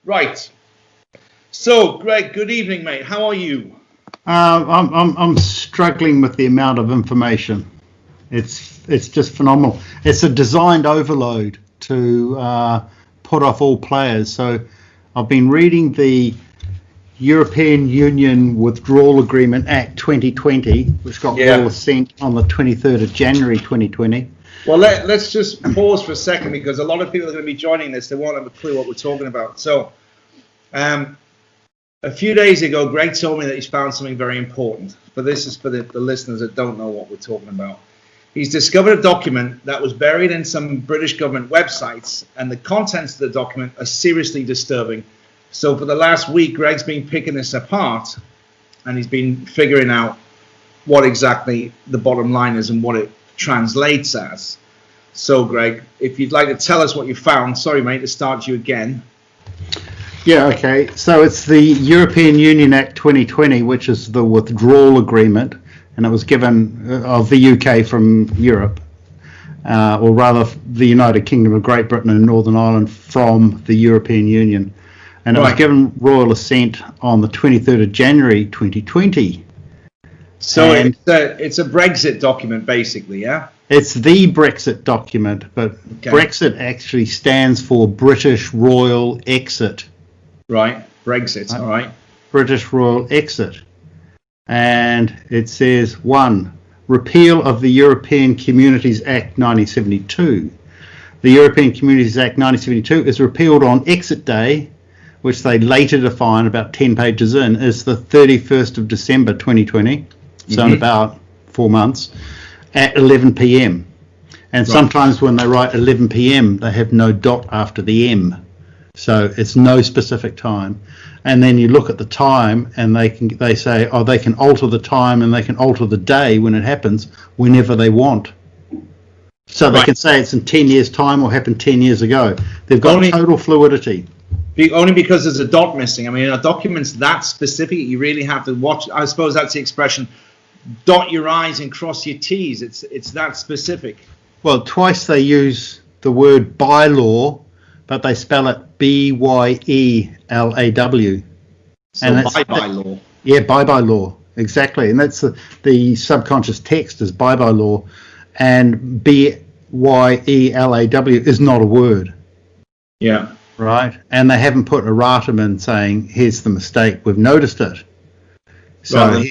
Right. So, Greg, good evening, mate. How are you? I'm struggling with the amount of information. It's just phenomenal. It's a designed overload to put off all players. So I've been reading the European Union Withdrawal Agreement Act 2020, which got royal assent on the 23rd of January 2020. Well, let's just pause for a second, because a lot of people are going to be joining this. They won't have a clue what we're talking about. So, a few days ago, Greg told me that he's found something very important. But this is for the listeners that don't know what we're talking about. He's discovered a document that was buried in some British government websites, and the contents of the document are seriously disturbing. So for the last week, Greg's been picking this apart, and he's been figuring out what exactly the bottom line is and what it translates as. So, Greg, if you'd like to tell us what you found. Sorry, mate, to start you again. Yeah, okay. So it's the European Union Act 2020, which is the withdrawal agreement, and it was given of the UK from Europe, or rather the United Kingdom of Great Britain and Northern Ireland from the European Union. And it was given royal assent on the 23rd of January 2020. So it's a Brexit document, basically, yeah? It's the Brexit document, but Brexit actually stands for British Royal Exit. Right, Brexit, all right. British Royal Exit. And it says, 1, repeal of the European Communities Act 1972. The European Communities Act 1972 is repealed on exit day, which they later define about 10 pages in, is the 31st of December 2020. So in about 4 months, at 11 p.m. And sometimes when they write 11 p.m, they have no dot after the M. So it's no specific time. And then you look at the time, and they say, oh, they can alter the time and they can alter the day when it happens whenever they want. So they can say it's in 10 years' time or happened 10 years ago. They've got total fluidity. Only because there's a dot missing. I mean, a document's that specific, you really have to watch. I suppose that's the expression, dot your I's and cross your T's. It's that specific. Well, twice they use the word bylaw, but they spell it B-Y-E-L-A-W. So by-law. Yeah, by-law, exactly. And that's the subconscious text is by-law, and B-Y-E-L-A-W is not a word. Yeah. Right? And they haven't put erratum in saying, here's the mistake, we've noticed it. So,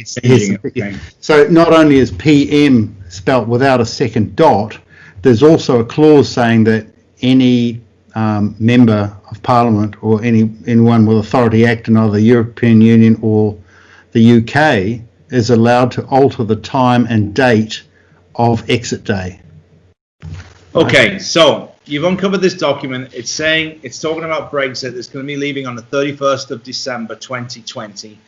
so not only is PM spelt without a second dot, there's also a clause saying that any member of Parliament or anyone with authority acting under the European Union or the UK is allowed to alter the time and date of exit day. Okay, so you've uncovered this document. It's saying, it's talking about Brexit. It's going to be leaving on the 31st of December 2020.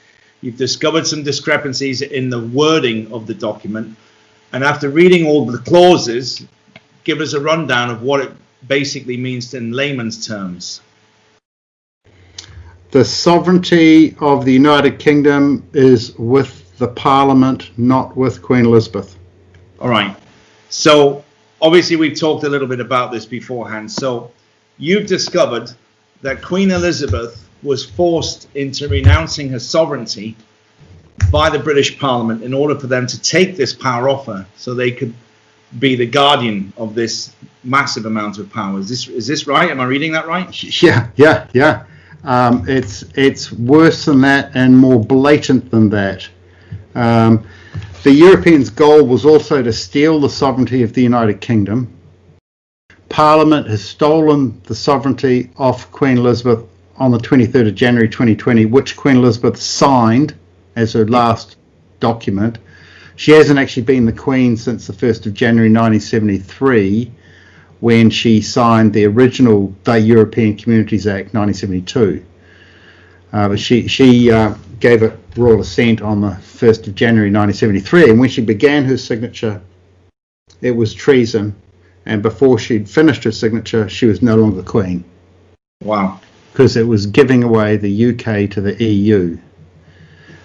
You've discovered some discrepancies in the wording of the document. And after reading all the clauses, give us a rundown of what it basically means in layman's terms. The sovereignty of the United Kingdom is with the Parliament, not with Queen Elizabeth. All right. So obviously we've talked a little bit about this beforehand. So you've discovered that Queen Elizabeth was forced into renouncing her sovereignty by the British Parliament in order for them to take this power off her, so they could be the guardian of this massive amount of power. Is this right? Am I reading that right? Yeah. It's worse than that and more blatant than that. The Europeans' goal was also to steal the sovereignty of the United Kingdom. Parliament has stolen the sovereignty off Queen Elizabeth on the 23rd of January 2020, which Queen Elizabeth signed as her last document. She hasn't actually been the Queen since the 1st of January 1973, when she signed the original European Communities Act 1972. But she gave it royal assent on the 1st of January 1973, and when she began her signature, it was treason, and before she'd finished her signature, she was no longer Queen. Wow. Because it was giving away the UK to the EU.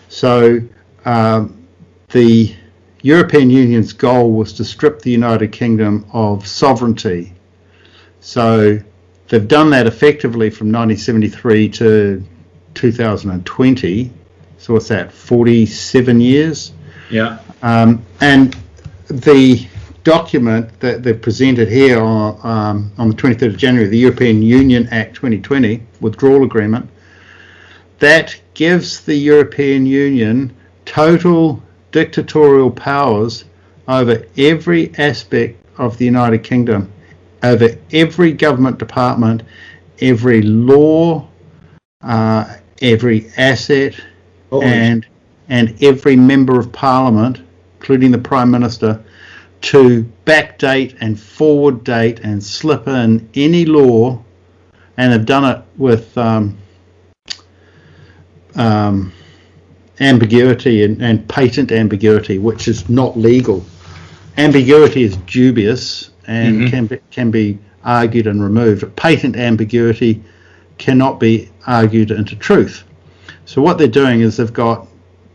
So the European Union's goal was to strip the United Kingdom of sovereignty. So They've done that effectively from 1973 to 2020. So what's that? 47 years. Yeah. And the document that they've presented here on the 23rd of January, the European Union Act 2020 Withdrawal Agreement, that gives the European Union total dictatorial powers over every aspect of the United Kingdom, over every government department, every law, every asset, and every member of Parliament, including the Prime Minister, to backdate and forward date and slip in any law, and they've done it with ambiguity and patent ambiguity, which is not legal. Ambiguity is dubious and can be argued and removed. Patent ambiguity cannot be argued into truth. So what they're doing is they've got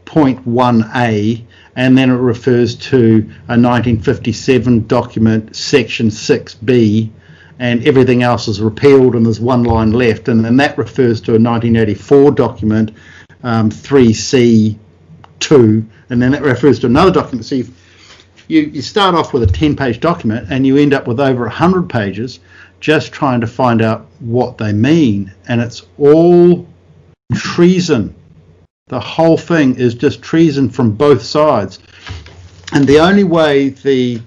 point 1A, and then it refers to a 1957 document, section 6B, and everything else is repealed and there's one line left, and then that refers to a 1984 document, 3C2, and then that refers to another document. So you start off with a 10-page document and you end up with over 100 pages just trying to find out what they mean, and it's all treason. The whole thing is just treason from both sides. And the only way the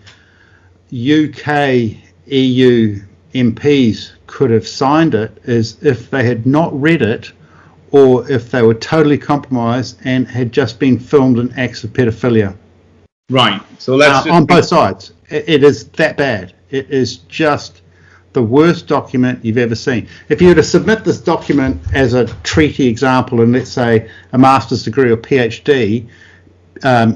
UK EU MPs could have signed it is if they had not read it, or if they were totally compromised and had just been filmed in acts of pedophilia. Right. So let's on both sides. It is that bad. It is just the worst document you've ever seen. If you were to submit this document as a treaty example, and let's say a master's degree or PhD,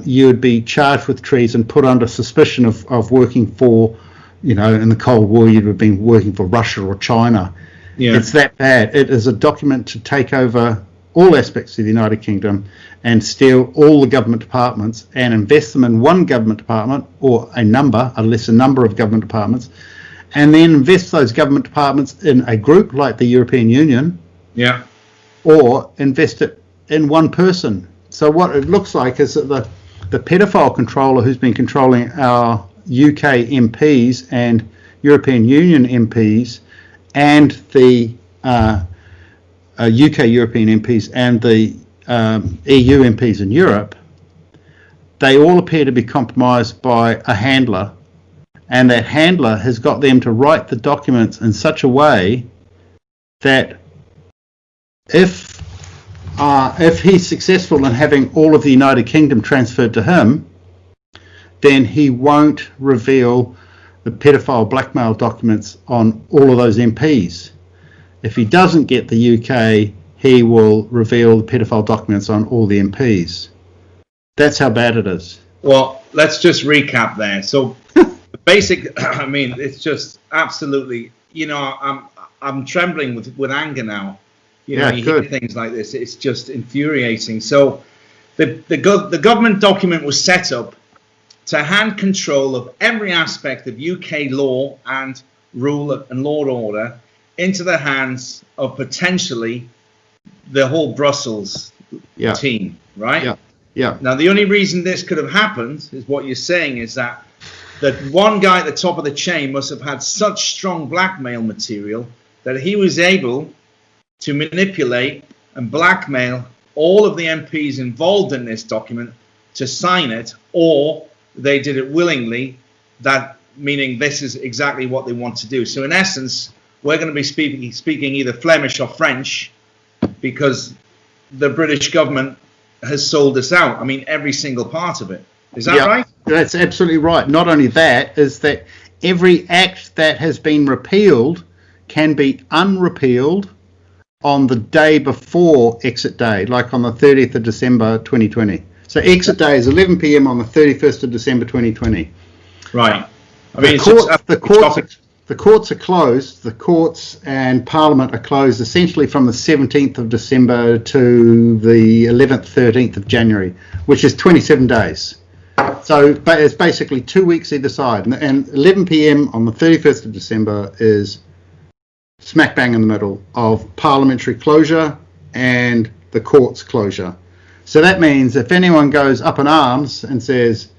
you would be charged with treason, put under suspicion of working for, in the Cold War, you'd have been working for Russia or China. Yeah. It's that bad. It is a document to take over all aspects of the United Kingdom and steal all the government departments and invest them in one government department or a lesser number of government departments, and then invest those government departments in a group like the European Union, or invest it in one person. So what it looks like is that the pedophile controller who's been controlling our UK MPs and European Union MPs and the UK European MPs and the EU MPs in Europe, they all appear to be compromised by a handler, and that handler has got them to write the documents in such a way that if he's successful in having all of the United Kingdom transferred to him, then he won't reveal the pedophile blackmail documents on all of those MPs. If he doesn't get the UK, he will reveal the pedophile documents on all the MPs. That's how bad it is. Well, let's just recap there. So it's just absolutely, I'm trembling with anger now. You hear things like this, it's just infuriating. So the government document was set up to hand control of every aspect of UK law and rule and law and order into the hands of potentially the whole Brussels team, right? Yeah. Now, the only reason this could have happened is what you're saying is that one guy at the top of the chain must have had such strong blackmail material that he was able to manipulate and blackmail all of the MPs involved in this document to sign it, or they did it willingly, that meaning this is exactly what they want to do. So in essence, we're going to be speaking either Flemish or French, because the British government has sold us out. I mean, every single part of it. Is that right? That's absolutely right. Not only that, is that every act that has been repealed can be unrepealed on the day before exit day, like on the 30th of December 2020. So exit day is 11 p.m. on the 31st of December 2020. Right. I mean, the courts are closed. The courts and Parliament are closed essentially from the 17th of December to the 11th, 13th of January, which is 27 days. So but it's basically 2 weeks either side. And 11 p.m. on the 31st of December is smack bang in the middle of parliamentary closure and the courts closure. So that means if anyone goes up in arms and says,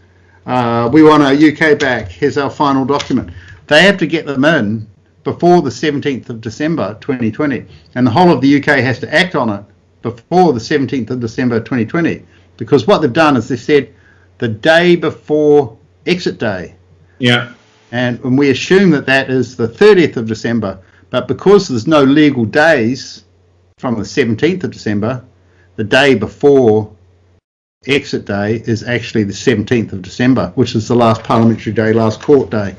we want our UK back, here's our final document, they have to get them in before the 17th of December 2020. And the whole of the UK has to act on it before the 17th of December 2020. Because what they've done is they've said the day before exit day. Yeah. And we assume that that is the 30th of December. But because there's no legal days from the 17th of December, the day before exit day is actually the 17th of December, which is the last parliamentary day, last court day.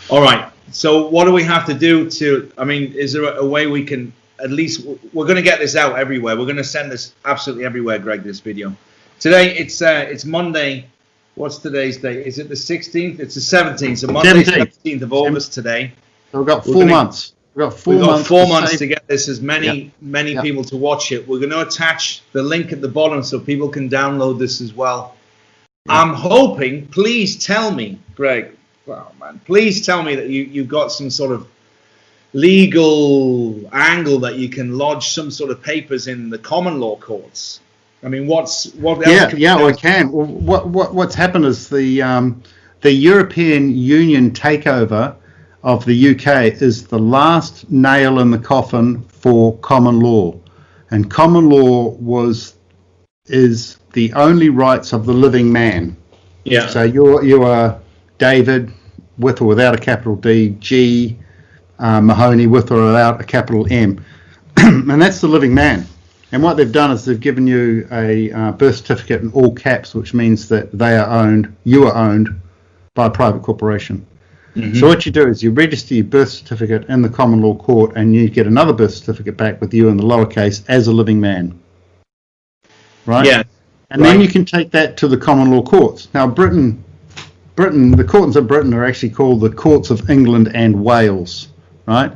All right. So what do we have to do to, I mean, is there a way we can, at least, we're going to get this out everywhere. We're going to send this absolutely everywhere, Greg, this video. Today, it's Monday. What's today's date? Is it the 16th? It's the 17th. So Monday, 17th of August today. So we've got 4 months. We've got 4 months to get this as many people to watch it. We're going to attach the link at the bottom so people can download this as well. I'm hoping, please tell me, Greg, please tell me that you've got some sort of legal angle that you can lodge some sort of papers in the common law courts. I mean, what else? I can. Well, what's happened is the European Union takeover of the UK is the last nail in the coffin for common law, and common law is the only rights of the living man. Yeah. So you are David with or without a capital D, G, Mahoney with or without a capital M, and that's the living man. And what they've done is they've given you a birth certificate in all caps, which means that you are owned by a private corporation. Mm-hmm. So what you do is you register your birth certificate in the common law court, and you get another birth certificate back with you in the lowercase as a living man. Right? Yeah. And then you can take that to the common law courts. Now, Britain, the courts of Britain are actually called the Courts of England and Wales, right?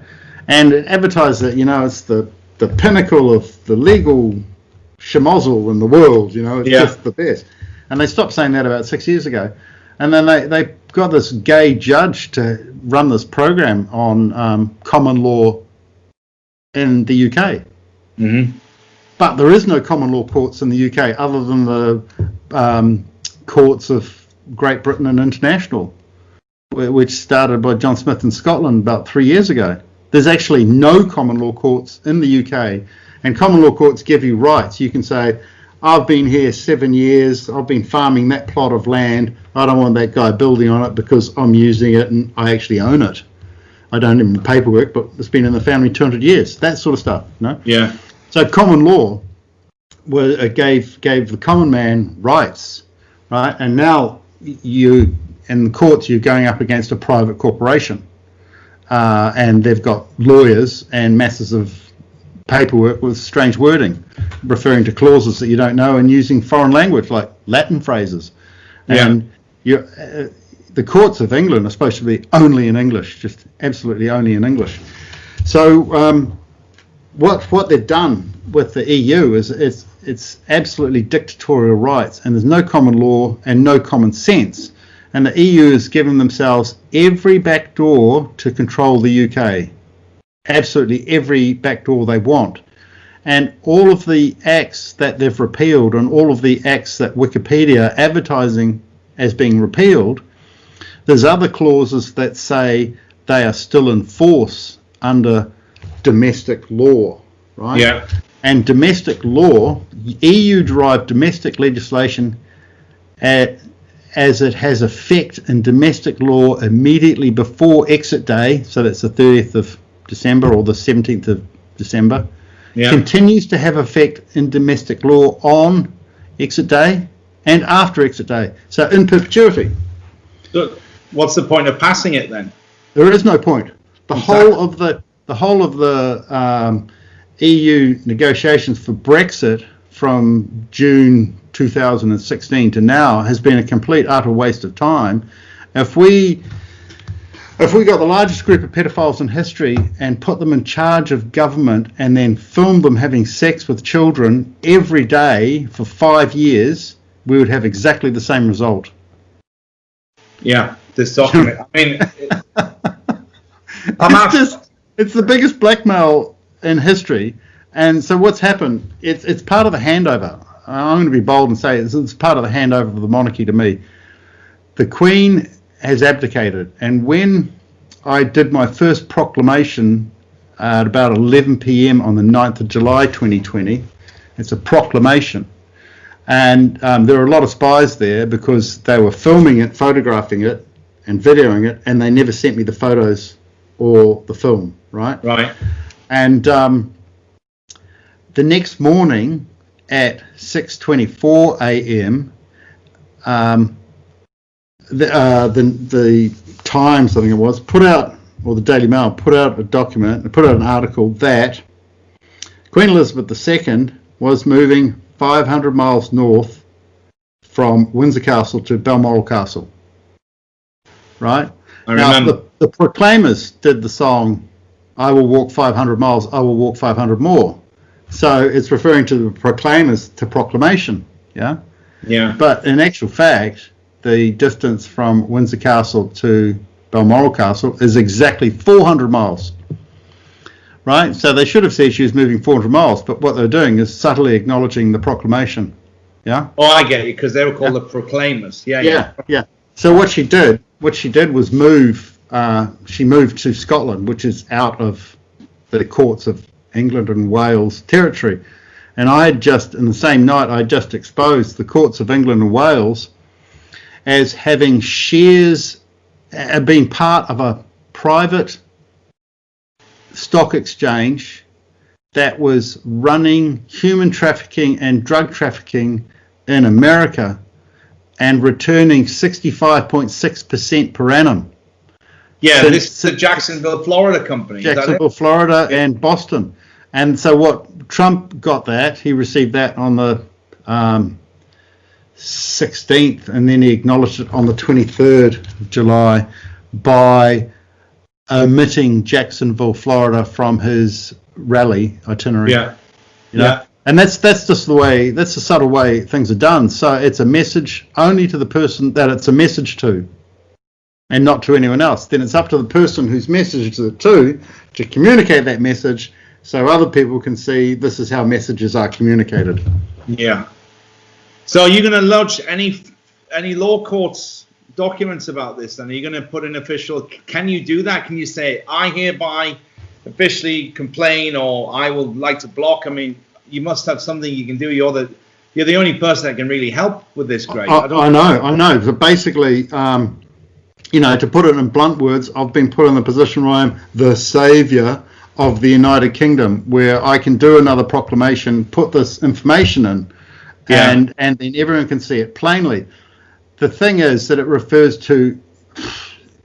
And it advertises that, it's the pinnacle of the legal schmozzle in the world, it's just the best. And they stopped saying that about 6 years ago. And then they got this gay judge to run this program on common law in the UK. Mm-hmm. But there is no common law courts in the UK other than the courts of Great Britain and International, which started by John Smith in Scotland about 3 years ago. There's actually no common law courts in the UK, and common law courts give you rights. You can say, I've been here 7 years, I've been farming that plot of land, I don't want that guy building on it because I'm using it and I actually own it. I don't even paperwork, but it's been in the family 200 years, that sort of stuff. Yeah. So common law gave the common man rights, right? And now you, in the courts, you're going up against a private corporation. And they've got lawyers and masses of paperwork with strange wording, referring to clauses that you don't know and using foreign language like Latin phrases. And the courts of England are supposed to be only in English, just absolutely only in English. So what they've done with the EU is it's absolutely dictatorial rights, and there's no common law and no common sense. And the EU has given themselves every backdoor to control the UK. Absolutely every backdoor they want. And all of the acts that they've repealed and all of the acts that Wikipedia are advertising as being repealed, there's other clauses that say they are still in force under domestic law, right? Yeah. And domestic law, EU-derived domestic legislation, as it has effect in domestic law immediately before exit day, so that's the 30th of December or the 17th of December, continues to have effect in domestic law on exit day and after exit day. So in perpetuity. So what's the point of passing it then? There is no point. The whole of the EU negotiations for Brexit from June 2016 to now has been a complete utter waste of time. If we got the largest group of pedophiles in history and put them in charge of government and then filmed them having sex with children every day for 5 years, we would have exactly the same result. Yeah, this document. I mean, It's the biggest blackmail in history. And so what's happened, it's part of the handover. I'm going to be bold and say it's part of the handover of the monarchy to me. The Queen has abdicated. And when I did my first proclamation at about 11 p.m. on the 9th of July 2020, it's a proclamation. And there were a lot of spies there because they were filming it, photographing it, and videoing it, and they never sent me the photos or the film, right? Right. And the next morning at 6:24 a.m., the Times, I think it was, put out, or the Daily Mail put out a document, put out an article that Queen Elizabeth II was moving 500 miles north from Windsor Castle to Balmoral Castle. Right? I remember. Now, the Proclaimers did the song, I will walk 500 miles, I will walk 500 more. So it's referring to the Proclaimers to proclamation. Yeah? Yeah. But in actual fact, the distance from Windsor Castle to Balmoral Castle is exactly 400 miles. Right? So they should have said she was moving 400 miles, but what they're doing is subtly acknowledging the proclamation. Yeah? Oh, I get it, because they were called the Proclaimers. Yeah. So what she did was move, she moved to Scotland, which is out of the courts of England and Wales territory. And I had just, in the same night, I just exposed the courts of England and Wales as having shares, being part of a private stock exchange that was running human trafficking and drug trafficking in America and returning 65.6% per annum. Yeah, this is the Jacksonville, Florida company. Jacksonville, Florida, and Boston. And so what Trump got that, he received that on the 16th, and then he acknowledged it on the 23rd of July by omitting Jacksonville, Florida from his rally itinerary. Yeah. You know? Yeah. And that's just the way, that's the subtle way things are done. So it's a message only to the person that it's a message to, and not to anyone else. Then it's up to the person whose message it to communicate that message so other people can see this is how messages are communicated. Yeah. So are you going to lodge any law courts documents about this? And are you going to put in official, can you do that? Can you say, I hereby officially complain, or I would like to block? I mean, you must have something you can do. You're the only person that can really help with this, Greg. I know. So basically, to put it in blunt words, I've been put in the position where I'm the saviour of the United Kingdom, where I can do another proclamation, put this information in, and then everyone can see it plainly. The thing is that it refers to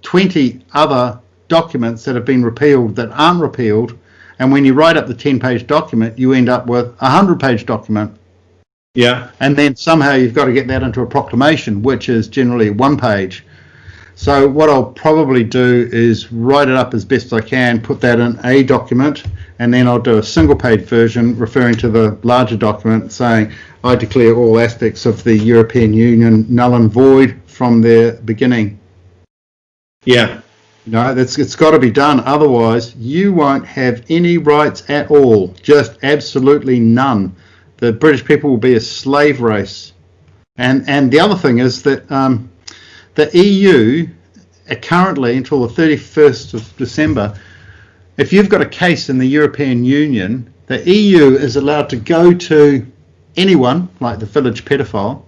20 other documents that have been repealed that aren't repealed, and when you write up the 10-page document, you end up with a 100-page document. Yeah. And then somehow you've got to get that into a proclamation, which is generally 1 page. So what I'll probably do is write it up as best I can, put that in a document, and then I'll do a single-page version referring to the larger document saying, I declare all aspects of the European Union null and void from their beginning. Yeah. It's got to be done. Otherwise, you won't have any rights at all. Just absolutely none. The British people will be a slave race. And the other thing is that the EU currently, until the 31st of December, if you've got a case in the European Union, the EU is allowed to go to anyone, like the village pedophile,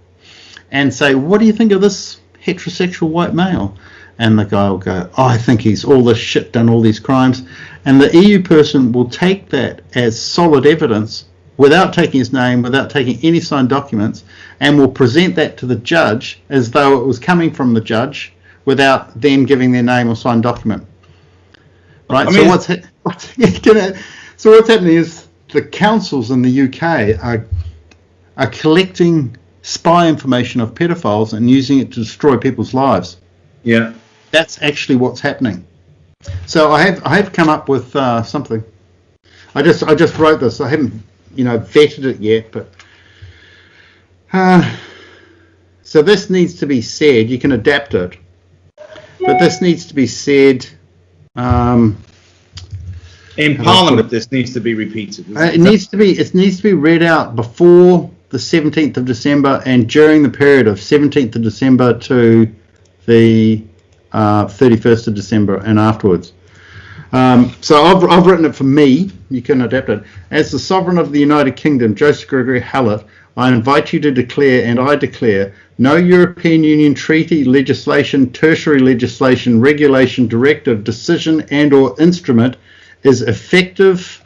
and say, what do you think of this heterosexual white male? And the guy will go, I think he's all this shit, done all these crimes. And the EU person will take that as solid evidence without taking his name, without taking any signed documents, and will present that to the judge as though it was coming from the judge without them giving their name or signed document. Right? So what's happening is the councils in the UK are collecting spy information of pedophiles and using it to destroy people's lives. Yeah. That's actually what's happening. So I have come up with something. I just wrote this. I haven't vetted it yet, but so this needs to be said. You can adapt it, but this needs to be said In Parliament, this needs to be repeated. It needs to be read out before the 17th of December and during the period of 17th of December to the 31st of December and afterwards. So I've written it for me. You can adapt it. As the Sovereign of the United Kingdom, Joseph Gregory Hallett, I invite you to declare, and I declare, no European Union treaty, legislation, tertiary legislation, regulation, directive, decision and or instrument is effective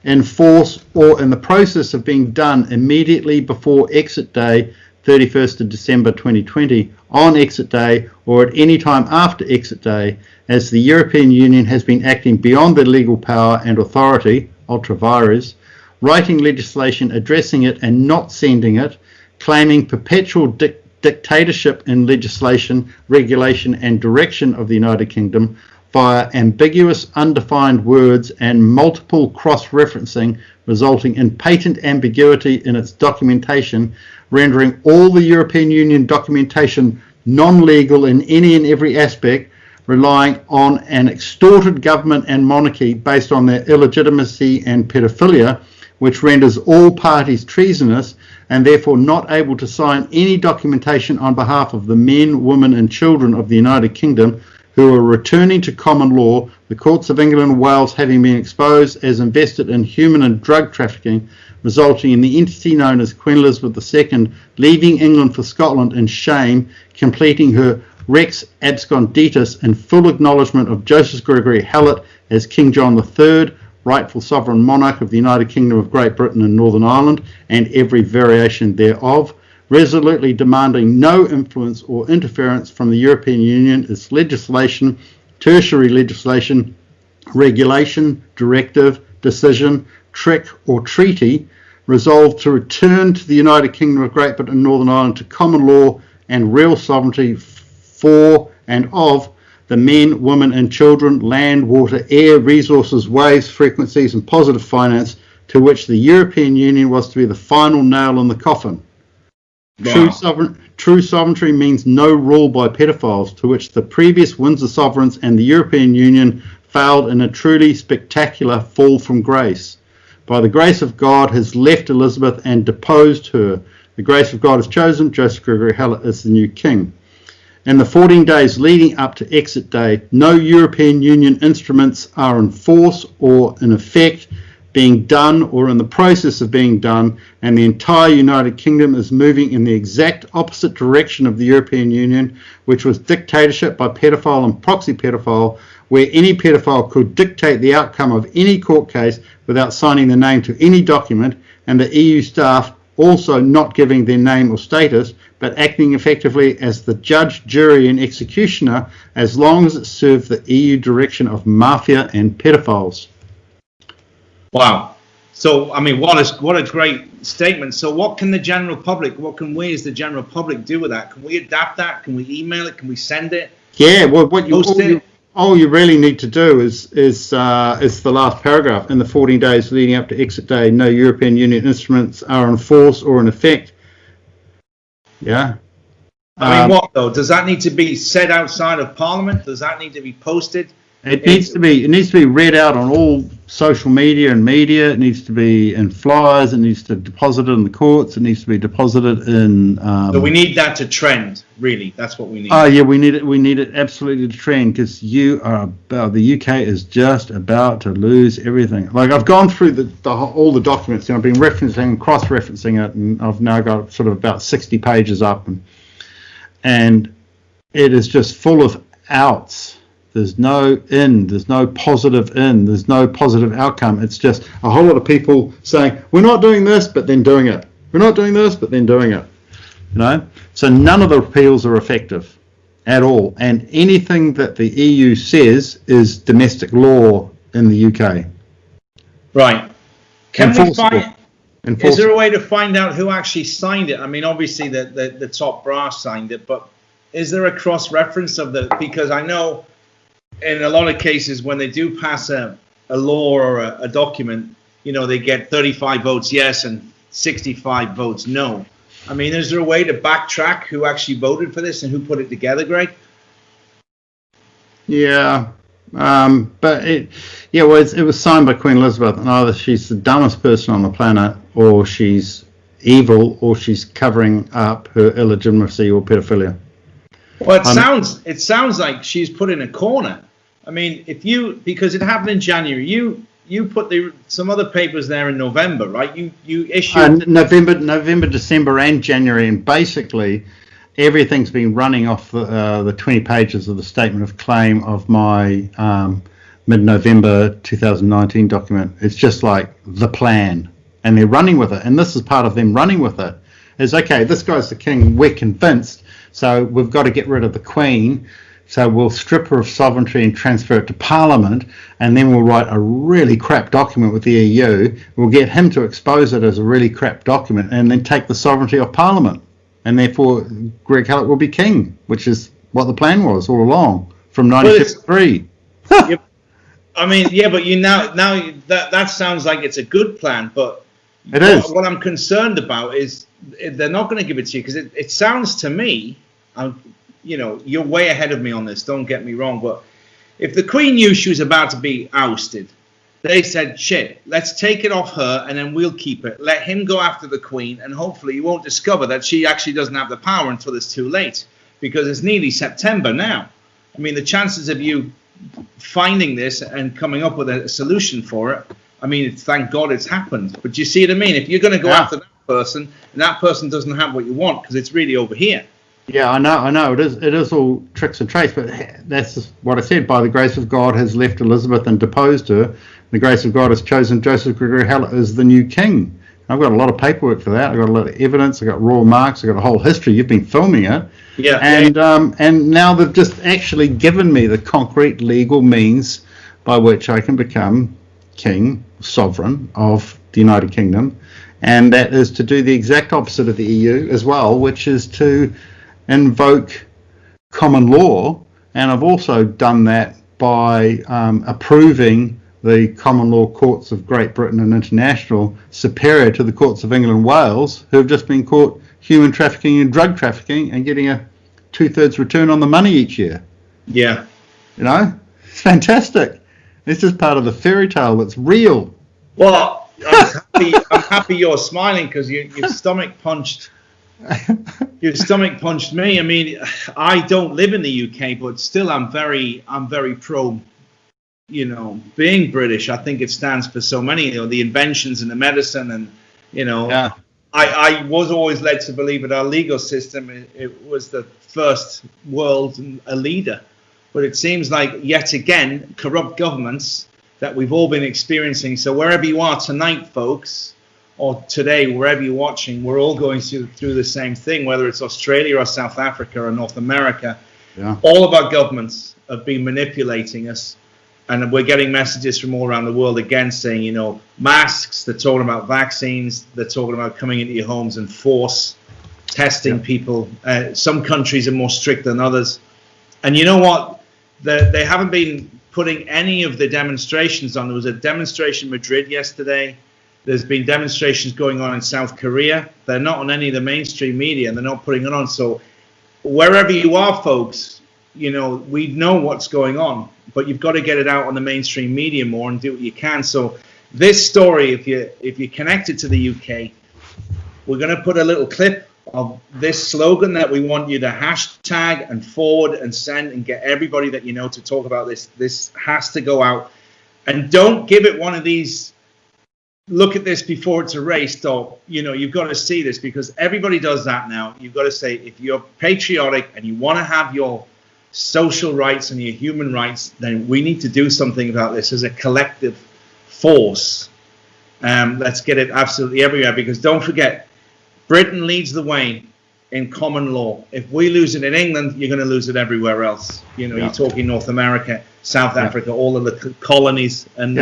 in force or in the process of being done immediately before exit day 31st of December 2020, on exit day or at any time after exit day, as the European Union has been acting beyond their legal power and authority, ultra vires, writing legislation addressing it and not sending it, claiming perpetual dictatorship in legislation, regulation and direction of the United Kingdom via ambiguous, undefined words and multiple cross-referencing, resulting in patent ambiguity in its documentation, rendering all the European Union documentation non-legal in any and every aspect, relying on an extorted government and monarchy based on their illegitimacy and pedophilia, which renders all parties treasonous and therefore not able to sign any documentation on behalf of the men, women and children of the United Kingdom who are returning to common law, the courts of England and Wales having been exposed as invested in human and drug trafficking, resulting in the entity known as Queen Elizabeth II leaving England for Scotland in shame, completing her Rex Absconditus in full acknowledgement of Joseph Gregory Hallett as King John III, rightful sovereign monarch of the United Kingdom of Great Britain and Northern Ireland, and every variation thereof, resolutely demanding no influence or interference from the European Union, its legislation, tertiary legislation, regulation, directive, decision, trick or treaty, resolved to return to the United Kingdom of Great Britain and Northern Ireland to common law and real sovereignty for and of the men, women and children, land, water, air, resources, waves, frequencies and positive finance, to which the European Union was to be the final nail in the coffin. Wow. True sovereignty means no rule by pedophiles, to which the previous Windsor sovereigns and the European Union failed in a truly spectacular fall from grace. By the grace of God has left Elizabeth and deposed her. The grace of God has chosen Joseph Gregory Hallett as the new king. In the 14 days leading up to exit day, no European Union instruments are in force or in effect, being done or in the process of being done, and the entire United Kingdom is moving in the exact opposite direction of the European Union, which was dictatorship by pedophile and proxy pedophile, where any pedophile could dictate the outcome of any court case without signing their name to any document, and the EU staff also not giving their name or status, but acting effectively as the judge, jury and executioner as long as it served the EU direction of mafia and pedophiles. Wow. So, I mean, what a great statement. So what can the general public, what can we as the general public do with that? Can we adapt that? Can we email it? Can we send it? Yeah, well, all you really need to do is the last paragraph. In the 14 days leading up to exit day, no European Union instruments are in force or in effect. Yeah. I mean, what though? Does that need to be said outside of Parliament? Does that need to be posted? It needs to be read out on all social media and media. It needs to be in flyers. It needs to be deposited in the courts. It needs to be deposited in. So we need that to trend. Really, that's what we need. Oh yeah, we need it. We need it absolutely to trend, because the UK is just about to lose everything. Like, I've gone through all the documents, and I've been referencing, cross-referencing it, and I've now got sort of about 60 pages up, and it is just full of outs. There's no in, there's no positive in, there's no positive outcome. It's just a whole lot of people saying, we're not doing this, but then doing it. We're not doing this, but then doing it. You know? So none of the repeals are effective at all. And anything that the EU says is domestic law in the UK. Right. Can we find, is there a way to find out who actually signed it? I mean, obviously the top brass signed it, but is there a cross-reference of because I know in a lot of cases, when they do pass a law or a document, you know, they get 35 votes yes and 65 votes no. I mean, is there a way to backtrack who actually voted for this and who put it together, Greg? Yeah. But it was signed by Queen Elizabeth, and either she's the dumbest person on the planet, or she's evil, or she's covering up her illegitimacy or pedophilia. Well, it sounds like she's put in a corner. I mean, because it happened in January, you put some other papers there in November, right? You issued November, December, and January, and basically everything's been running off the 20 pages of the statement of claim of my mid-November 2019 document. It's just like the plan, and they're running with it. And this is part of them running with it. Is okay, this guy's the king, we're convinced, so we've got to get rid of the Queen. So we'll strip her of sovereignty and transfer it to Parliament, and then we'll write a really crap document with the EU. We'll get him to expose it as a really crap document, and then take the sovereignty of Parliament. And therefore, Greg Hallett will be king, which is what the plan was all along from 1953. I mean, yeah, but now that sounds like it's a good plan, but it is. What I'm concerned about is they're not going to give it to you, because it sounds to me, you're way ahead of me on this, don't get me wrong, but if the Queen knew she was about to be ousted, they said, shit, let's take it off her and then we'll keep it. Let him go after the Queen, and hopefully you won't discover that she actually doesn't have the power until it's too late, because it's nearly September now. I mean, the chances of you finding this and coming up with a solution for it, I mean, thank God it's happened. But you see what I mean? If you're going to go after that person, and that person doesn't have what you want, because it's really over here. Yeah, I know. It is all tricks and traits, but that's just what I said. By the grace of God has left Elizabeth and deposed her. The grace of God has chosen Joseph Gregory Hallett as the new king. I've got a lot of paperwork for that. I've got a lot of evidence. I've got raw marks. I've got a whole history. You've been filming it. Yeah. And now they've just actually given me the concrete legal means by which I can become king, sovereign of the United Kingdom. And that is to do the exact opposite of the EU as well, which is to invoke common law. And I've also done that by approving the common law courts of Great Britain and international superior to the courts of England and Wales, who have just been caught human trafficking and drug trafficking and getting a 2/3 return on the money each year. Yeah. It's fantastic. This is part of the fairy tale that's real. Well, I'm happy you're smiling, because your stomach punched. Your stomach punched me. I mean, I don't live in the UK, but still, I'm very pro. Being British. I think it stands for so many. The inventions and the medicine, and Yeah. I was always led to believe that our legal system it was the first world and a leader, but it seems like yet again corrupt governments that we've all been experiencing. So wherever you are tonight, folks, or today, wherever you're watching, we're all going through the same thing, whether it's Australia or South Africa or North America. Yeah. All of our governments have been manipulating us, and we're getting messages from all around the world again saying, masks, they're talking about vaccines, they're talking about coming into your homes and force testing people. Some countries are more strict than others. And you know what? They haven't been putting any of the demonstrations on. There was a demonstration in Madrid yesterday. There's been demonstrations going on in South Korea. They're not on any of the mainstream media, and they're not putting it on. So wherever you are, folks, we know what's going on, but you've got to get it out on the mainstream media more and do what you can. So this story, if you're connected to the UK, we're going to put a little clip of this slogan that we want you to hashtag and forward and send and get everybody that you know to talk about this. This has to go out, and don't give it one of these look at this before it's erased, or you've got to see this, because everybody does that now. You've got to say, if you're patriotic and you want to have your social rights and your human rights, then we need to do something about this as a collective force. Let's get it absolutely everywhere, because don't forget, Britain leads the way in common law. If we lose it in England, you're going to lose it everywhere else. You're talking North America, South Africa, all of the colonies, and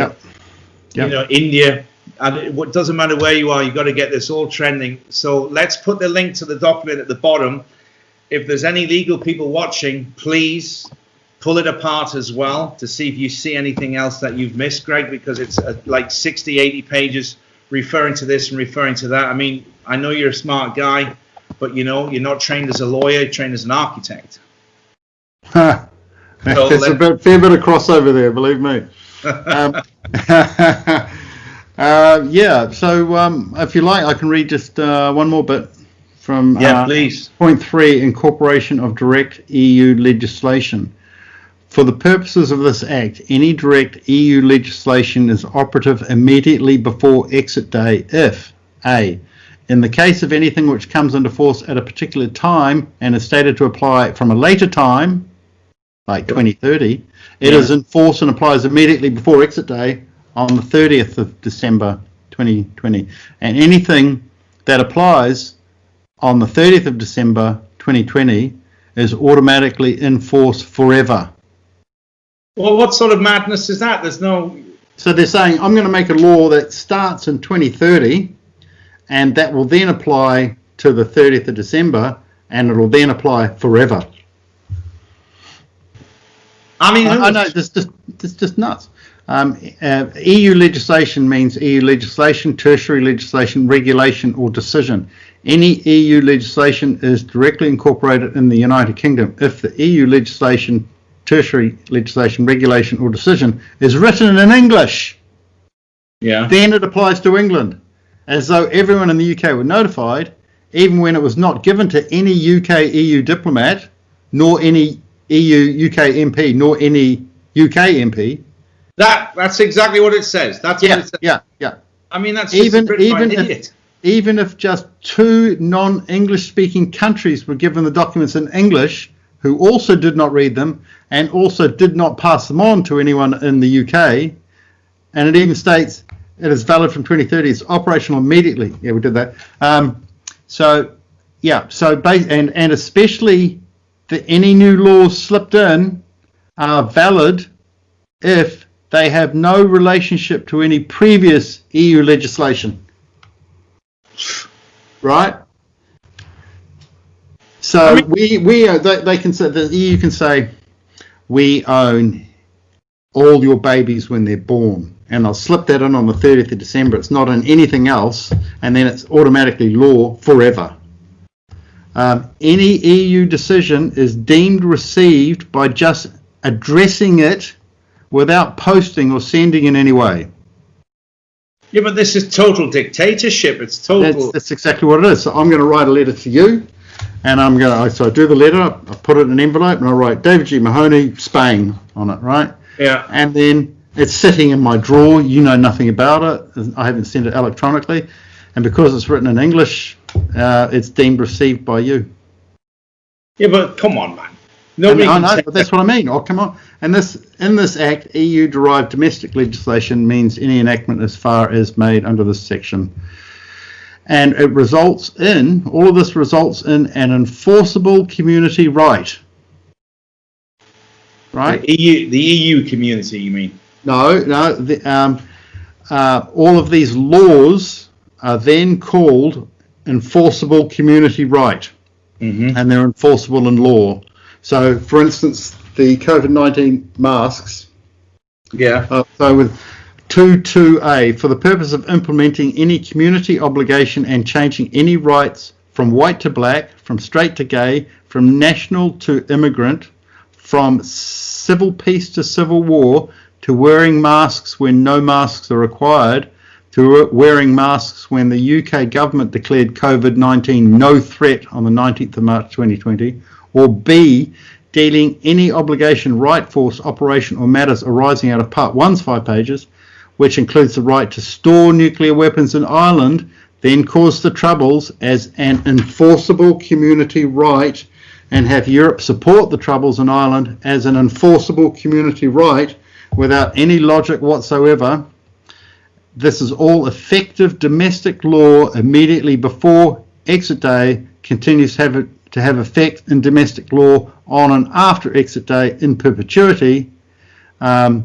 India. And it doesn't matter where you are, you've got to get this all trending. So let's put the link to the document at the bottom. If there's any legal people watching, please pull it apart as well to see if you see anything else that you've missed, Greg, because it's like 60, 80 pages referring to this and referring to that. I mean, I know you're a smart guy, but you're not trained as a lawyer, you're trained as an architect. So There's a fair bit of crossover there, believe me. Yeah, so if you like, I can read just one more bit from please. Point 3, incorporation of direct EU legislation. For the purposes of this Act, any direct EU legislation is operative immediately before exit day if A. In the case of anything which comes into force at a particular time and is stated to apply from a later time, like 2030, it is in force and applies immediately before exit day on the 30th of December 2020. And anything that applies on the 30th of December 2020 is automatically in force forever. Well, what sort of madness is that? There's no... So they're saying, I'm going to make a law that starts in 2030, and that will then apply to the 30th of December, and it will then apply forever. I mean, I know, it's just nuts. EU legislation means EU legislation, tertiary legislation, regulation, or decision. Any EU legislation is directly incorporated in the United Kingdom if the EU legislation, tertiary legislation, regulation, or decision is written in English. Yeah. Then it applies to England, as though everyone in the UK were notified, even when it was not given to any UK EU diplomat, nor any EU UK MP, nor any UK MP. That's exactly what it says. That's what it says. Yeah. I mean, that's just written by an idiot. Even if just 2 non-English speaking countries were given the documents in English, who also did not read them and also did not pass them on to anyone in the UK, and it even states it is valid from 2030, it's operational immediately. Yeah, we did that. And especially any new laws slipped in are valid if they have no relationship to any previous EU legislation. Right? So they can say, the EU can say, we own all your babies when they're born, and I'll slip that in on the 30th of December. It's not in anything else, and then it's automatically law forever. Any EU decision is deemed received by just addressing it without posting or sending in any way. Yeah, but this is total dictatorship. It's total. That's exactly what it is. So I'm going to write a letter to you, and so I do the letter, I put it in an envelope, and I write David G. Mahoney, Spain on it, right? Yeah. And then it's sitting in my drawer. You know nothing about it. I haven't sent it electronically, and because it's written in English, it's deemed received by you. Yeah, but come on, man. I know, but that's what I mean. Oh, come on. And in this Act, EU-derived domestic legislation means any enactment as far as made under this section. And all of this results in an enforceable community right. Right? The EU community, you mean? No. All of these laws are then called enforceable community right. Mm-hmm. And they're enforceable in law. So, for instance, the COVID-19 masks. Yeah. So with 2.2a, for the purpose of implementing any community obligation and changing any rights from white to black, from straight to gay, from national to immigrant, from civil peace to civil war, to wearing masks when no masks are required, to wearing masks when the UK government declared COVID-19 no threat on the 19th of March 2020, or B, dealing any obligation, right, force, operation, or matters arising out of Part 1's 5 pages, which includes the right to store nuclear weapons in Ireland, then cause the Troubles as an enforceable community right, and have Europe support the Troubles in Ireland as an enforceable community right without any logic whatsoever. This is all effective domestic law immediately before exit day, continues to have effect in domestic law on and after exit day in perpetuity. So,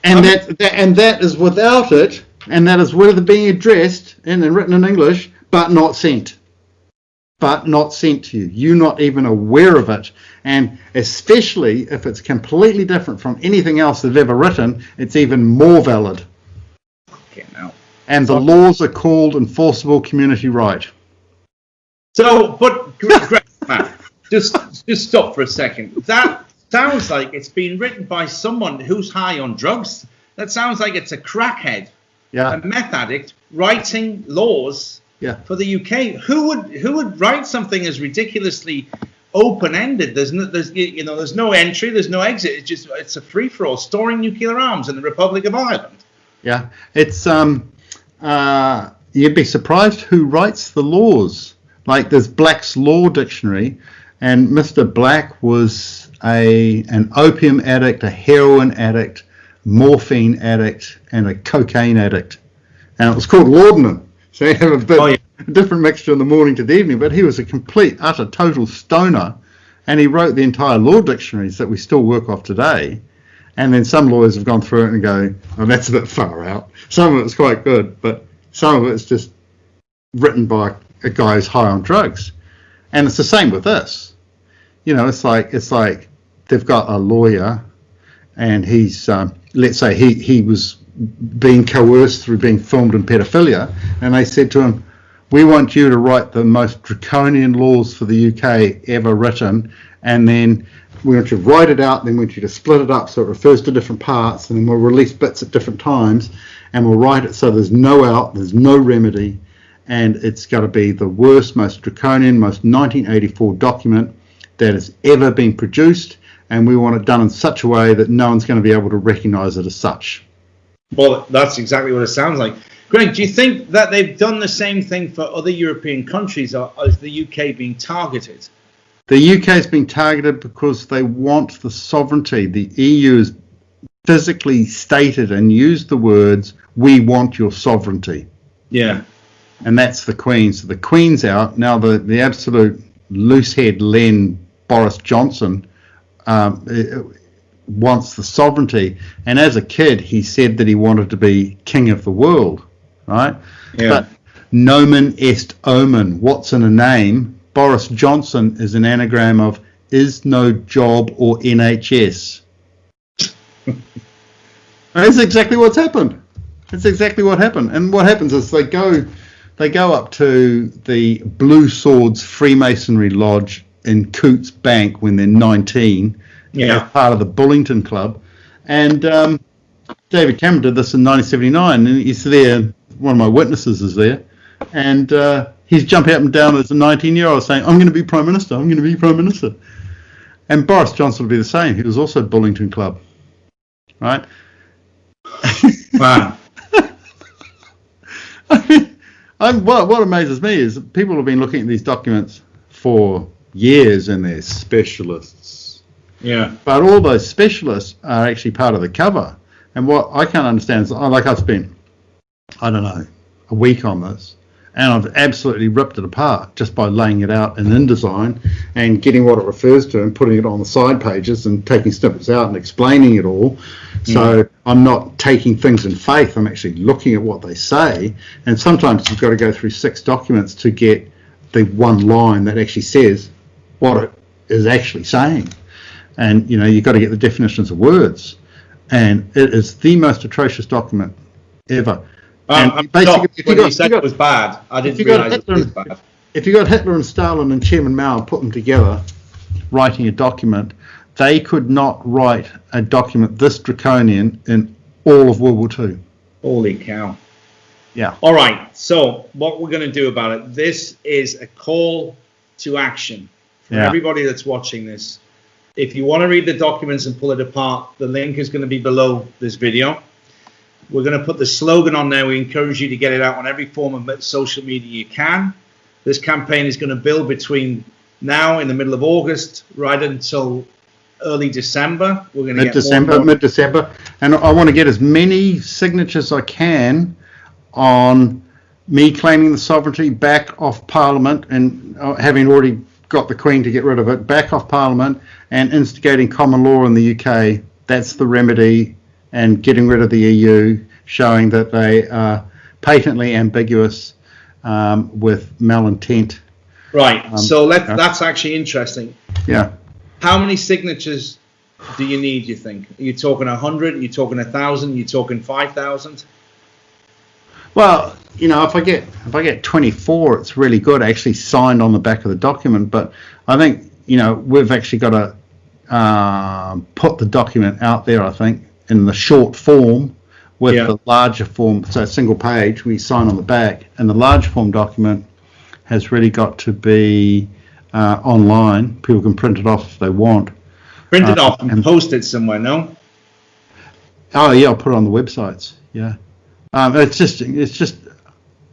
that is without it, and that is with it being addressed and written in English, but not sent. But not sent to you. You're not even aware of it. And especially if it's completely different from anything else they've ever written, it's even more valid. Okay, now. And the laws are called enforceable community right. So, but just stop for a second. That sounds like it's been written by someone who's high on drugs. That sounds like it's a crackhead, a meth addict writing laws for the UK. Who would write something as ridiculously open-ended? There's no entry, there's no exit. It's a free-for-all, storing nuclear arms in the Republic of Ireland. Yeah, it's you'd be surprised who writes the laws. Like there's Black's Law Dictionary, and Mr. Black was an opium addict, a heroin addict, morphine addict, and a cocaine addict, and it was called laudanum. So you have a different mixture in the morning to the evening, but he was a complete, utter, total stoner, and he wrote the entire law dictionaries that we still work off today. And then some lawyers have gone through it and go, oh, that's a bit far out. Some of it's quite good, but some of it's just written by a guy who's high on drugs. And it's the same with this. It's like they've got a lawyer, and he's let's say he was being coerced through being filmed in pedophilia, and they said to him, we want you to write the most draconian laws for the UK ever written, and then we want you to write it out, then we want you to split it up so it refers to different parts, and then we'll release bits at different times, and we'll write it so there's no out, there's no remedy, and it's got to be the worst, most draconian, most 1984 document that has ever been produced, and we want it done in such a way that no one's going to be able to recognise it as such. Well, that's exactly what it sounds like. Greg, do you think that they've done the same thing for other European countries, or is the UK being targeted? The UK has been targeted because they want the sovereignty. The EU has physically stated and used the words, we want your sovereignty. Yeah. And that's the Queen. So the Queen's out. Now the absolute loosehead Len Boris Johnson wants the sovereignty. And as a kid, he said that he wanted to be king of the world, right? Yeah. But nomen est omen. What's in a name? Boris Johnson is an anagram of is no job or NHS. That's exactly what's happened. That's exactly what happened. And what happens is they go up to the Blue Swords Freemasonry Lodge in Coots Bank when they're 19, as part of the Bullington Club. And David Cameron did this in 1979, and he's there. One of my witnesses is there, and he's jumping up and down as a 19-year-old saying, I'm going to be Prime Minister, I'm going to be Prime Minister. And Boris Johnson will be the same. He was also Bullington Club, right? Wow. What amazes me is that people have been looking at these documents for years, and they're specialists. Yeah. But all those specialists are actually part of the cover. And what I can't understand is, I've spent, I don't know, a week on this, and I've absolutely ripped it apart just by laying it out in InDesign and getting what it refers to and putting it on the side pages and taking snippets out and explaining it all. So I'm not taking things in faith, I'm actually looking at what they say, and sometimes you've got to go through 6 documents to get the one line that actually says what it is actually saying. And you've got to get the definitions of words, and it is the most atrocious document ever. And basically, if you said it was bad, I didn't realise it was bad. If you got Hitler and Stalin and Chairman Mao and put them together writing a document, they could not write a document this draconian in all of World War II. Holy cow. Yeah. All right, so what we're going to do about it, this is a call to action for everybody that's watching this. If you want to read the documents and pull it apart, the link is going to be below this video. We're going to put the slogan on there. We encourage you to get it out on every form of social media you can. This campaign is going to build between now in the middle of August right until early December. We're going to mid-December. And I want to get as many signatures as I can on me claiming the sovereignty back off Parliament, and having already got the Queen to get rid of it, back off Parliament, and instigating common law in the UK. That's the remedy. And getting rid of the EU, showing that they are patently ambiguous with malintent. Right. So that's actually interesting. Yeah. How many signatures do you need, you think? Are you talking 100? Are you talking 1,000? Are you talking 5,000? Well, if I get 24, it's really good, actually signed on the back of the document. But I think, we've actually got to put the document out there, I think, in the short form with the larger form, so a single page, we sign on the back, and the large form document has really got to be online. People can print it off if they want. Print it off and post it somewhere, no? Oh, yeah, I'll put it on the websites, yeah. It's just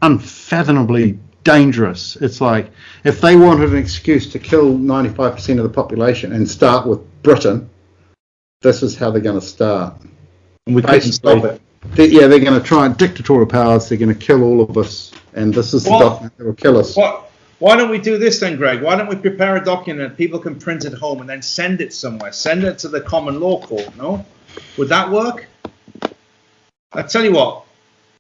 unfathomably dangerous. It's like, if they wanted an excuse to kill 95% of the population and start with Britain, this is how they're going to start. And we couldn't stop it. They're going to try and dictatorial powers. They're going to kill all of us, and this is the document that will kill us. Why don't we do this then, Greg? Why don't we prepare a document that people can print at home and then send it somewhere? Send it to the common law court, no? Would that work? I tell you what,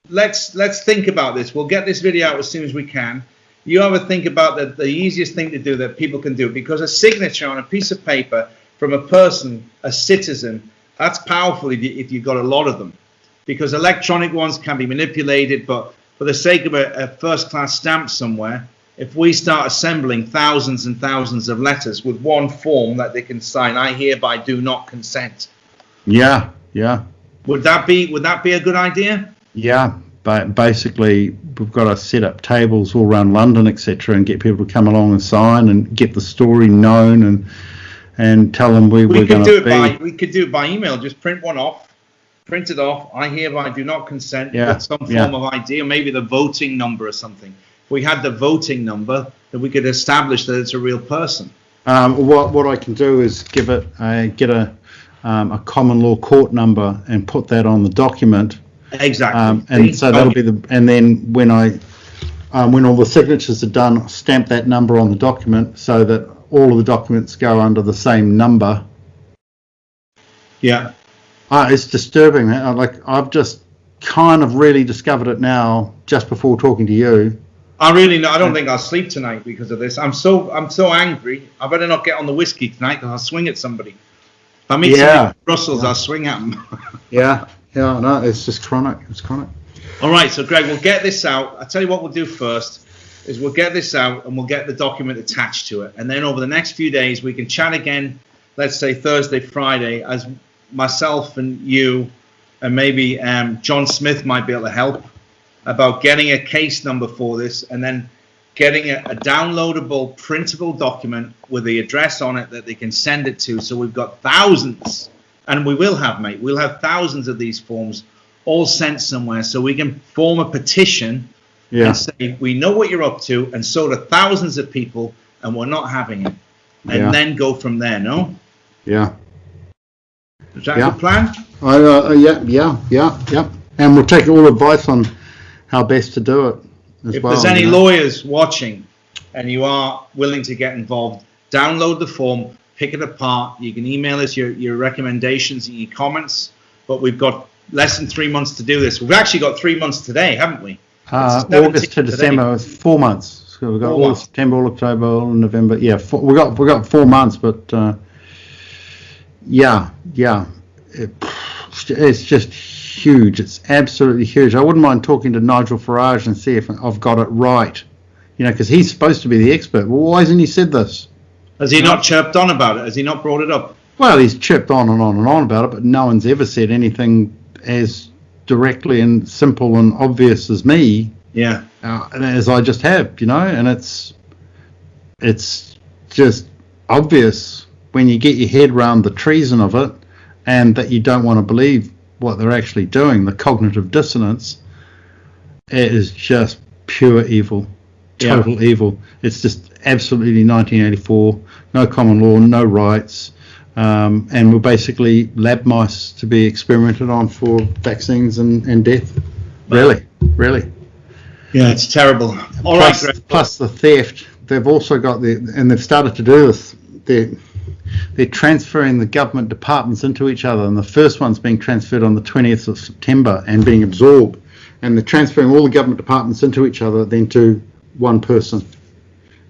let's think about this. We'll get this video out as soon as we can. You have a think about the easiest thing to do that people can do, because a signature on a piece of paper from a person, a citizen, that's powerful if you've got a lot of them. Because electronic ones can be manipulated, but for the sake of a first-class stamp somewhere, if we start assembling thousands and thousands of letters with one form that they can sign, I hereby do not consent. Yeah. Would that be a good idea? Yeah, but basically we've got to set up tables all around London, etc., and get people to come along and sign and get the story known and tell them we're going to be. We could do it by email. Just print one off, print it off. I hereby do not consent. With some form of ID, or maybe the voting number or something. If we had the voting number, then we could establish that it's a real person. What I can do is get a common law court number and put that on the document. Exactly. And so that'll be and then when all the signatures are done, stamp that number on the document so that all of the documents go under the same number. Yeah. It's disturbing. I've just kind of really discovered it now just before talking to you. I don't think I'll sleep tonight because of this. I'm so angry. I better not get on the whiskey tonight because I'll swing at somebody. If I meet somebody in Brussels, I'll swing at them. Yeah, no, it's just chronic. It's chronic. All right, so Greg, we'll get this out. I'll tell you what we'll do first is we'll get this out and we'll get the document attached to it. And then over the next few days, we can chat again, let's say Thursday, Friday, as myself and you and maybe John Smith might be able to help about getting a case number for this and then getting a downloadable, printable document with the address on it that they can send it to. So we've got thousands, and we will have, mate, we'll have thousands of these forms all sent somewhere so we can form a petition and say, we know what you're up to, and so do thousands of people, and we're not having it. And then go from there, no? Yeah. Is that a good plan? Yeah. And we'll take all advice on how best to do it as if well. If there's any lawyers watching and you are willing to get involved, download the form, pick it apart. You can email us your recommendations and your comments, but we've got less than 3 months to do this. We've actually got 3 months today, haven't we? August to December is 4 months. So we've got all September, all October, all November. Yeah, we got 4 months, but it's just huge. It's absolutely huge. I wouldn't mind talking to Nigel Farage and see if I've got it right. Because he's supposed to be the expert. Well, why hasn't he said this? Has he not chirped on about it? Has he not brought it up? Well, he's chirped on and on and on about it, but no one's ever said anything as directly and simple and obvious as me. Yeah. As I just have, and it's just obvious when you get your head around the treason of it and that you don't want to believe what they're actually doing, the cognitive dissonance. It is just pure evil, total evil. It's just absolutely 1984, no common law, no rights, and we're basically lab mice to be experimented on for vaccines and death. Really. Yeah, it's terrible. Plus the theft. They've also got and they've started to do this. They're transferring the government departments into each other, and the first one's being transferred on the 20th of September and being absorbed, and they're transferring all the government departments into each other then to one person.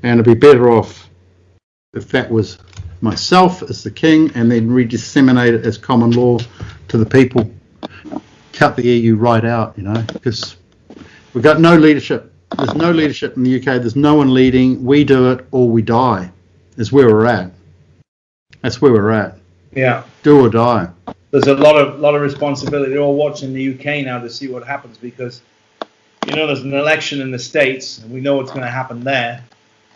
And it'd be better off if that was myself as the king and then redisseminate it as common law to the people. Cut the EU right out, because we've got no leadership. There's no leadership in the UK. There's no one leading. We do it or we die is where we're at. That's where we're at. Yeah. Do or die. There's a lot of responsibility. They're all watching the UK now to see what happens because, there's an election in the States and we know what's going to happen there.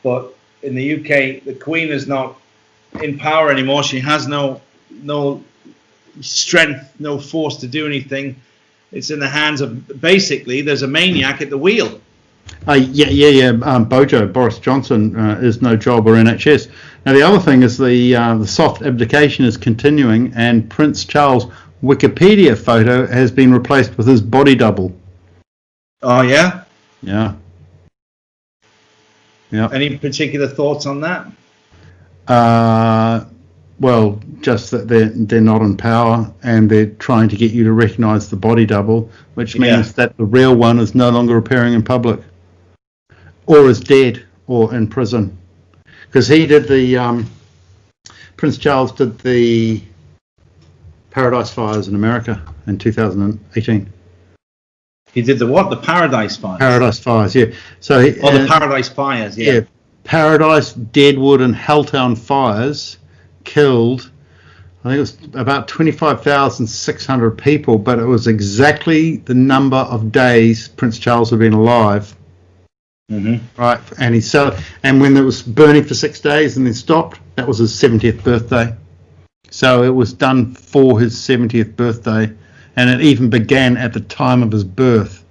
But in the UK, the Queen is not in power anymore. She has no strength, no force to do anything. It's in the hands of, basically, there's a maniac at the wheel. Bojo, Boris Johnson, is no job or NHS. Now, the other thing is the soft abdication is continuing, and Prince Charles' Wikipedia photo has been replaced with his body double. Oh, yeah? Yeah. Yeah. Any particular thoughts on that? Well, just that they're not in power and they're trying to get you to recognise the body double, which means that the real one is no longer appearing in public, or is dead, or in prison. Because he did Prince Charles did the Paradise Fires in America in 2018. He did the what? The Paradise Fires? Paradise Fires, yeah. So the Paradise Fires, yeah. Yeah, Paradise, Deadwood and Helltown fires killed, I think it was about 25,600 people, but it was exactly the number of days Prince Charles had been alive. Mm-hmm. Right, and when it was burning for 6 days and then stopped, that was his 70th birthday. So it was done for his 70th birthday, and it even began at the time of his birth.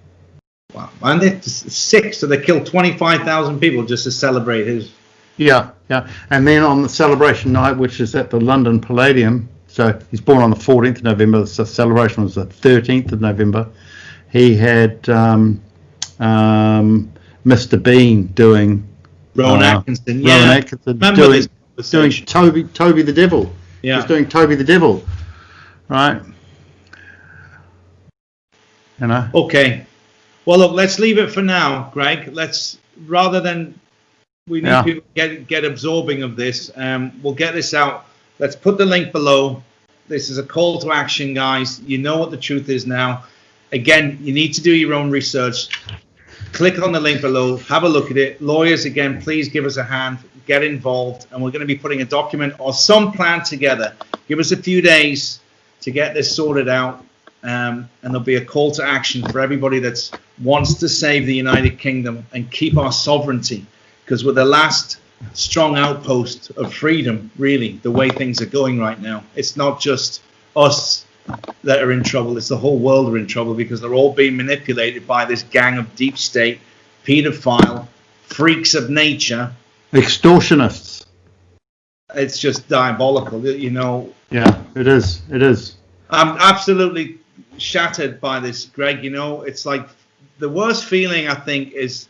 Wow, and it's sick, so they killed 25,000 people just to celebrate his. Yeah, and then on the celebration night, which is at the London Palladium, so he's born on the 14th of November, the celebration was the 13th of November, he had Mr. Bean doing Rowan Atkinson, Rowan Atkinson doing Toby the Devil. Yeah. He's doing Toby the Devil, right? Okay. Well, look, let's leave it for now, Greg. Rather than we need people to get absorbing of this. We'll get this out. Let's put the link below. This is a call to action, guys. You know what the truth is now. Again, you need to do your own research. Click on the link below. Have a look at it. Lawyers, again, please give us a hand. Get involved. And we're going to be putting a document or some plan together. Give us a few days to get this sorted out. And there'll be a call to action for everybody that wants to save the United Kingdom and keep our sovereignty. Because we're the last strong outpost of freedom, really, the way things are going right now. It's not just us that are in trouble. It's the whole world are in trouble because they're all being manipulated by this gang of deep state, pedophile, freaks of nature. Extortionists. It's just diabolical, Yeah, it is. It is. I'm absolutely shattered by this, Greg. It's like the worst feeling, I think, is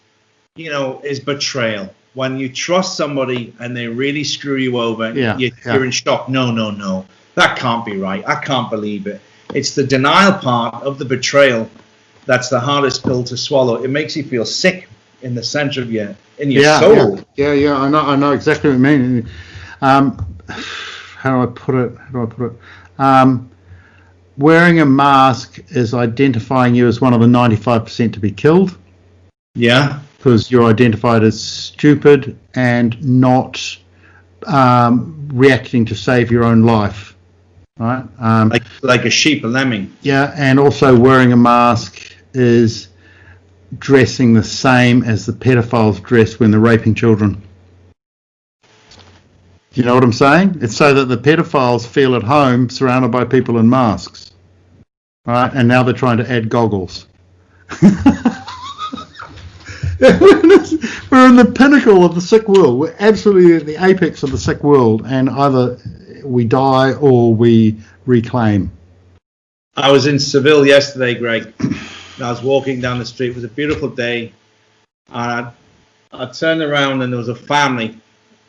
betrayal. When you trust somebody and they really screw you over, you're in shock. No. That can't be right. I can't believe it. It's the denial part of the betrayal that's the hardest pill to swallow. It makes you feel sick in the center of your soul. Yeah. I know exactly what you mean. How do I put it? Wearing a mask is identifying you as one of the 95% to be killed. Yeah. Because you're identified as stupid and not reacting to save your own life, right? Like a sheep, a lemming. Yeah, and also wearing a mask is dressing the same as the pedophiles dress when they're raping children. Do you know what I'm saying? It's so that the pedophiles feel at home surrounded by people in masks, right? And now they're trying to add goggles. We're in the pinnacle of the sick world. We're absolutely at the apex of the sick world, and either we die or we reclaim. I was in Seville yesterday, Greg. I was walking down the street. It was a beautiful day. I turned around and there was a family,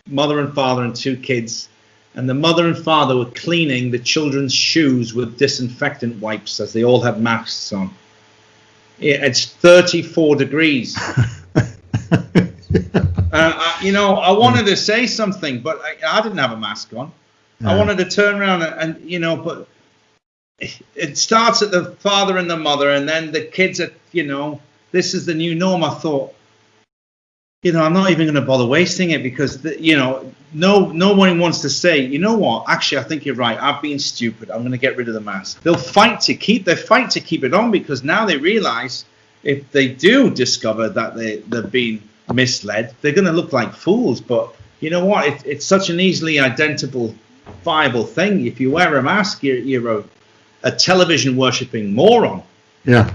mother and father and two kids. And the mother and father were cleaning the children's shoes with disinfectant wipes as they all had masks on. It's 34 degrees. I wanted to say something, but I didn't have a mask on. I wanted to turn around and but it starts at the father and the mother, and then the kids are, this is the new norm. I thought, I'm not even going to bother wasting it because, no one wants to say, you know what, actually, I think you're right. I've been stupid. I'm going to get rid of the mask. They'll fight to keep it on because now they realize if they do discover that they've been misled, they're going to look like fools. But you know what? It's such an easily identifiable thing. If you wear a mask, you're a television worshipping moron. Yeah.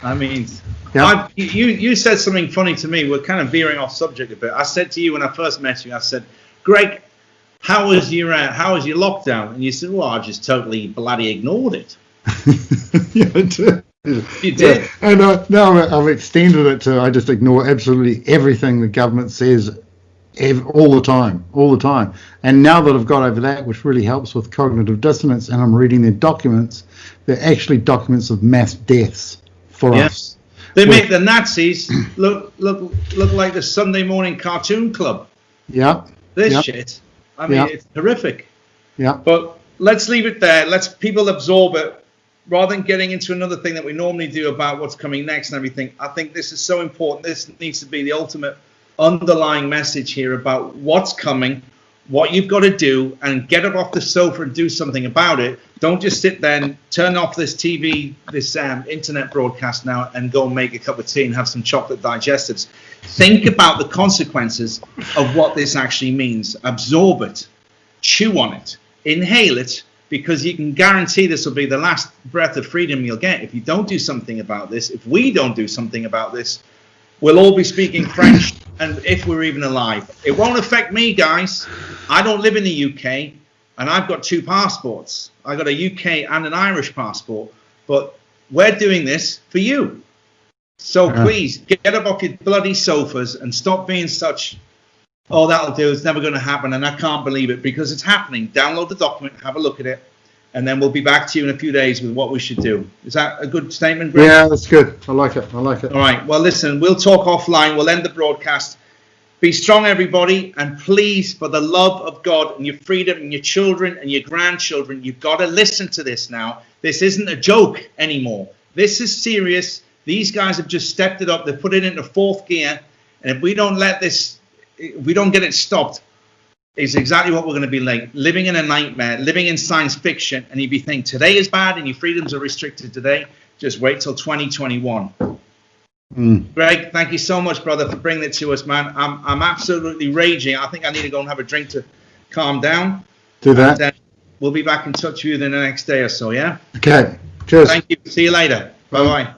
I mean, yeah. You said something funny to me. We're kind of veering off subject a bit. I said to you when I first met you, I said, Greg, how was your lockdown? And you said, well, I just totally bloody ignored it. Yeah, I did. You did. Yeah. And now I've extended it to I just ignore absolutely everything the government says all the time. And now that I've got over that, which really helps with cognitive dissonance, and I'm reading their documents, they're actually documents of mass deaths for us. They make the Nazis look like the Sunday morning cartoon club. Yeah. Shit. I mean, it's horrific. Yeah. But let's leave it there. Let's people absorb it rather than getting into another thing that we normally do about what's coming next and everything. I think this is so important. This needs to be the ultimate underlying message here about what's coming, what you've got to do, and get up off the sofa and do something about it. Don't just sit there and turn off this TV, this internet broadcast now and go and make a cup of tea and have some chocolate digestives. Think about the consequences of what this actually means. Absorb it, chew on it, inhale it, because you can guarantee this will be the last breath of freedom you'll get if you don't do something about this. If we don't do something about this, we'll all be speaking French, and if we're even alive. It won't affect me, guys. I don't live in the UK, and I've got 2 passports. I've got a UK and an Irish passport, but we're doing this for you. So please, get up off your bloody sofas and stop being such, oh, that'll do, it's never going to happen, and I can't believe it, because it's happening. Download the document, have a look at it, and then we'll be back to you in a few days with what we should do. Is that a good statement, Greg? Yeah, that's good. I like it. All right. Well, listen, we'll talk offline. We'll end the broadcast. Be strong, everybody. And please, for the love of God and your freedom and your children and your grandchildren, you've got to listen to this now. This isn't a joke anymore. This is serious. These guys have just stepped it up. They've put it into 4th gear. And if we don't if we don't get it stopped, is exactly what we're going to be like, living in a nightmare, living in science fiction. And if you think today is bad and your freedoms are restricted today, just wait till 2021. Greg, thank you so much, brother, for bringing it to us, man. I'm absolutely raging. I think I need to go and have a drink to calm down. Do that. And, we'll be back in touch with you in the next day or so, yeah? Okay. Cheers. Thank you. See you later. Bye-bye.